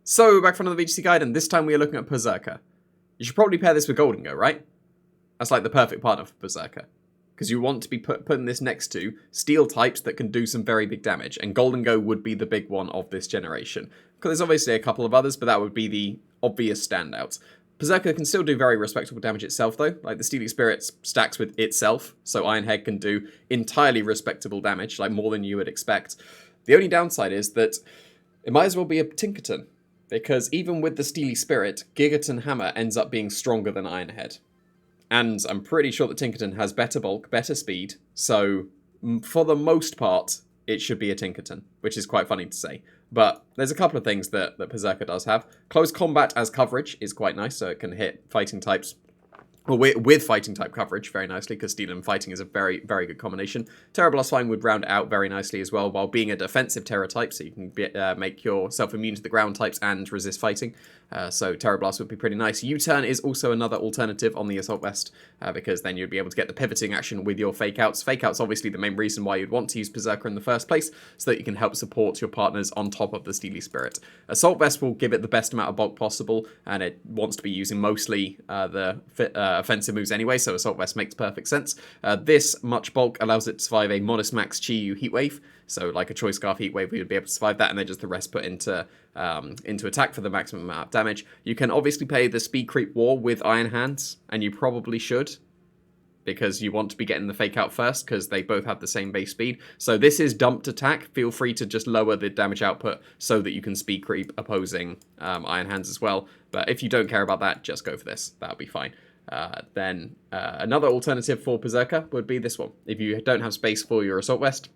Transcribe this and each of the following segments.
So, back from another VGC guide, and this time we are looking at Perrserker. You should probably pair this with Golden Go, right? That's like the perfect partner for Perrserker. Because you want to be putting this next to steel types that can do some very big damage, and Golden Go would be the big one of this generation. Because there's obviously a couple of others, but that would be the obvious standouts. Perrserker can still do very respectable damage itself, though. Like, the Steely Spirit stacks with itself, so Ironhead can do entirely respectable damage, like more than you would expect. The only downside is that it might as well be a Tinkerton. Because even with the Steely Spirit, Gigaton Hammer ends up being stronger than Ironhead. And I'm pretty sure that Tinkerton has better bulk, better speed, so for the most part, it should be a Tinkerton, which is quite funny to say. But there's a couple of things that Perrserker does have. Close combat as coverage is quite nice, so it can hit fighting types, or with fighting type coverage very nicely, because steel and fighting is a very, very good combination. Terra Blast Flying would round it out very nicely as well, while being a defensive Terra type, so you can make yourself immune to the ground types and resist fighting. So Terra Blast would be pretty nice. U-Turn is also another alternative on the Assault Vest, because then you'd be able to get the pivoting action with your Fake Outs. Fake Outs obviously the main reason why you'd want to use Perrserker in the first place, so that you can help support your partners on top of the Steely Spirit. Assault Vest will give it the best amount of bulk possible, and it wants to be using mostly the offensive moves anyway, so Assault Vest makes perfect sense. This much bulk allows it to survive a modest max Chi-Yu Heatwave, so like a Choice Scarf Heatwave, we would be able to survive that, and then just the rest put into attack for the maximum amount of damage. You can obviously play the Speed Creep War with Iron Hands, and you probably should, because you want to be getting the Fake Out first, because they both have the same base speed. So this is dumped attack. Feel free to just lower the damage output so that you can Speed Creep opposing Iron Hands as well. But if you don't care about that, just go for this. That'll be fine. Then another alternative for Perrserker would be this one. If you don't have space for your Assault Vest,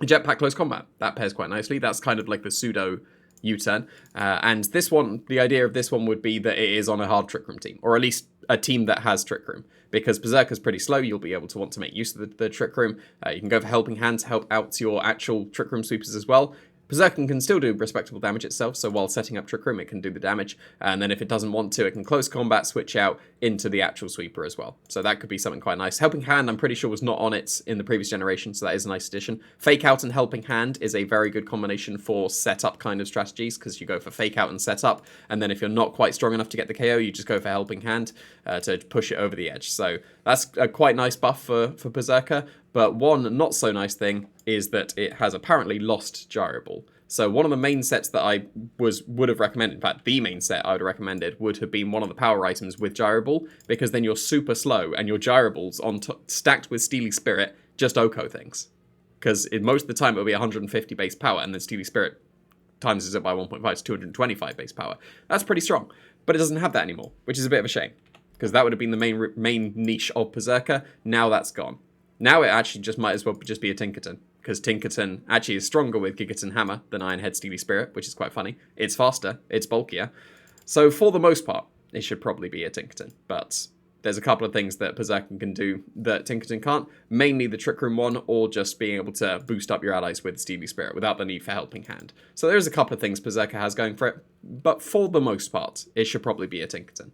Jetpack Close Combat. That pairs quite nicely. That's kind of like the pseudo U-Turn. And this one, the idea of this one would be that it is on a hard Trick Room team, or at least a team that has Trick Room. Because Perrserker's pretty slow, you'll be able to want to make use of the Trick Room. You can go for Helping Hand to help out your actual Trick Room sweepers as well. Perrserker can still do respectable damage itself, so while setting up Trick Room, it can do the damage. And then if it doesn't want to, it can Close Combat, switch out into the actual sweeper as well. So that could be something quite nice. Helping Hand, I'm pretty sure, was not on it in the previous generation, so that is a nice addition. Fake Out and Helping Hand is a very good combination for setup kind of strategies, because you go for Fake Out and Setup, and then if you're not quite strong enough to get the KO, you just go for Helping Hand to push it over the edge. So that's a quite nice buff for Perrserker, but one not so nice thing is that it has apparently lost Gyro Ball. So one of the main sets that I would have recommended, in fact, the main set I would have recommended would have been one of the power items with Gyro Ball, because then you're super slow and your Gyro Balls stacked with Steely Spirit just Oko things. Because most of the time it'll be 150 base power, and then Steely Spirit times it by 1.5 to 225 base power. That's pretty strong, but it doesn't have that anymore, which is a bit of a shame, because that would have been the main niche of Perrserker. Now that's gone. Now it actually just might as well just be a Tinkerton, because Tinkerton actually is stronger with Gigaton Hammer than Ironhead Steely Spirit, which is quite funny. It's faster, it's bulkier. So for the most part, it should probably be a Tinkerton. But there's a couple of things that Perrserker can do that Tinkerton can't. Mainly the Trick Room one, or just being able to boost up your allies with Steely Spirit without the need for Helping Hand. So there's a couple of things Perrserker has going for it. But for the most part, it should probably be a Tinkerton.